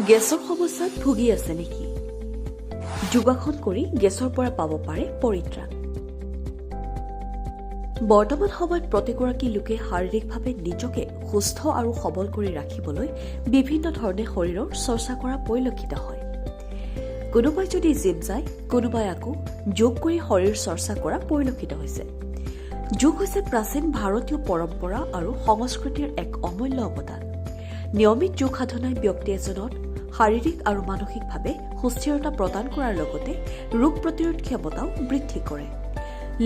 গেছৰ সমস্যাত ভুগি আছে নেকি? যোগাসন কৰি গেছৰ পৰা পাব পাৰে পৰিত্ৰাণ। বৰ্তমান সময়ত প্ৰতিগৰাকী লোকে শাৰীৰিকভাৱে নিজকে সুস্থ আৰু সবল কৰি ৰাখিবলৈ বিভিন্ন ধৰণে শৰীৰৰ চৰ্চা কৰা পৰিলক্ষিত হয়। কোনোবাই যদি জিম যায়, কোনোবাই আকৌ যোগ কৰি শৰীৰ চৰ্চা কৰা পৰিলক্ষিত হৈছে। যোগ হৈছে প্ৰাচীন ভাৰতীয় পৰম্পৰা আৰু সংস্কৃতিৰ এক অমূল্য অৱদান। নিয়মিত যোগ সাধনাই ব্যক্তি এজনত শাৰীৰিক আৰু মানসিকভাৱে সুস্থিৰতা প্ৰদান কৰাৰ লগতে ৰোগ প্ৰতিৰোধ ক্ষমতাও বৃদ্ধি কৰে,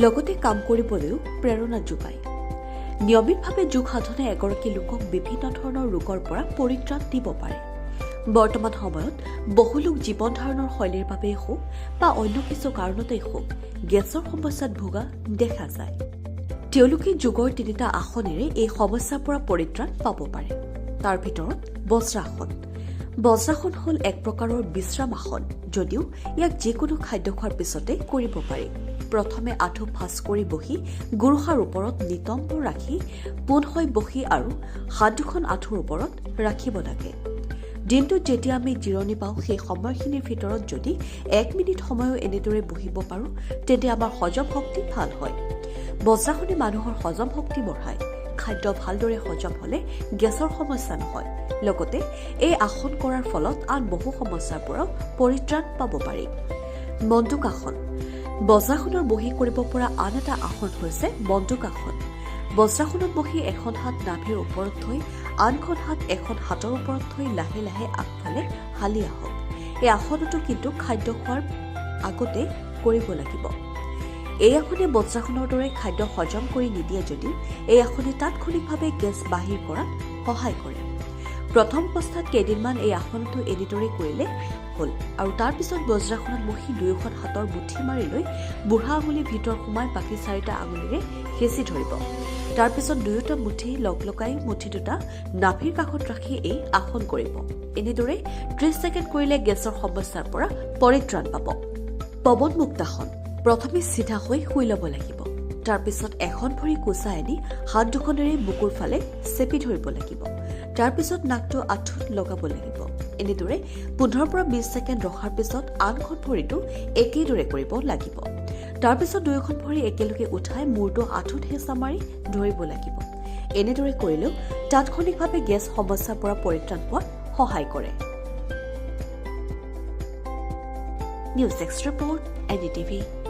লগতে কাম কৰিবলৈও প্ৰেৰণা যোগায়। নিয়মিতভাৱে যোগ সাধনাই এগৰাকী লোকক বিভিন্ন ধৰণৰ ৰোগৰ পৰা পৰিত্ৰাণ দিব পাৰে। বৰ্তমান সময়ত বহু লোক জীৱন ধাৰণৰ শৈলীৰ বাবেই হওক বা অন্য কিছু কাৰণতেই হওক গেছৰ সমস্যাত ভোগা দেখা যায়। তেওঁলোকে যোগৰ 3টা আসনেৰে এই সমস্যাৰ পৰা পৰিত্ৰাণ পাব পাৰে। তাৰ ভিতৰত বজ্ৰাসন। বজ্ৰাসন হ'ল এক প্ৰকাৰৰ বিশ্ৰাম আসন, যদিও ইয়াক যিকোনো খাদ্য খোৱাৰ পিছতে কৰিব পাৰি। প্ৰথমে আঁঠু ভাঁজ কৰি বহি গোৰোহাৰ ওপৰত নিতম্ব ৰাখি পোন হৈ বহি আৰু হাত দুখন আঁঠুৰ ওপৰত ৰাখিব লাগে। দিনটোত যেতিয়া আমি জিৰণি পাওঁ সেই সময়খিনিৰ ভিতৰত যদি 1 মিনিট সময়ো এনেদৰে বহিব পাৰোঁ তেন্তে আমাৰ হজম শক্তি ভাল হয়। বজ্ৰাসনে মানুহৰ হজম শক্তি বঢ়ায়। খাদ্য ভালদৰে হজম হ'লে গেছৰ সমস্যা নহয়। লগতে এই আসন কৰাৰ ফলত আন বহু সমস্যাৰ পৰাও পৰিত্ৰাণ পাব পাৰি। মণ্ডুকাসন। বজ্ৰাসনৰ বহি কৰিব পৰা আন এটা আসন হৈছে মণ্ডুকাসন। বজ্ৰাসনত বহি এখন হাত নাভিৰ ওপৰত থৈ আনখন হাত এখন হাতৰ ওপৰত থৈ লাহে লাহে আগফালে হালি আহক। এই আসনটো কিন্তু খাদ্য খোৱাৰ আগতে কৰিব লাগিব। এই আসনে বজ্ৰাসনৰ দৰে খাদ্য হজম কৰি নিদিয়ে যদিও এই আসনে তাৎক্ষণিকভাৱে গেছ বাহিৰ কৰাত সহায় কৰে। প্ৰথম অৱস্থাত কেইদিনমান এই আসনটো এনেদৰে কৰিলে হ'ল আৰু তাৰ পিছত বজ্ৰাসনত বহি দুয়োখন হাতৰ মুঠি মাৰি লৈ বুঢ়া আঙুলি ভিতৰ সোমাই বাকী 4টা আঙুলিৰে হেঁচি ধৰিব। তাৰ পিছত দুয়োটা মুঠি লগাই মুঠি দুটা নাভিৰ কাষত ৰাখি এই আসন কৰিব। এনেদৰে 30 ছেকেণ্ড কৰিলে গেছৰ সমস্যাৰ পৰা পৰিত্ৰাণ পাব। পৱন মুক্তাসন। প্ৰথমে চিধা হৈ শুই ল'ব লাগিব। তাৰ পিছত এখন ভৰি কোচাই আনি হাত দুখনেৰে বুকুৰ ফালে চেপি ধৰিব লাগিব। তাৰ পিছত নাকটো আঁঠুত লগাব লাগিব। এনেদৰে 15 পৰা 20 ছেকেণ্ড ৰখাৰ পিছত আনখন ভৰিটো একেদৰে কৰিব লাগিব। তাৰ পিছত দুয়োখন ভৰি একেলগে উঠাই মূৰটো আঁঠুত হেঁচা মাৰি ধৰিব লাগিব। এনেদৰে কৰিলেও তাৎক্ষণিকভাৱে গেছ সমস্যাৰ পৰা পৰিত্ৰাণ পোৱাত সহায় কৰে। News desk report, NDTV।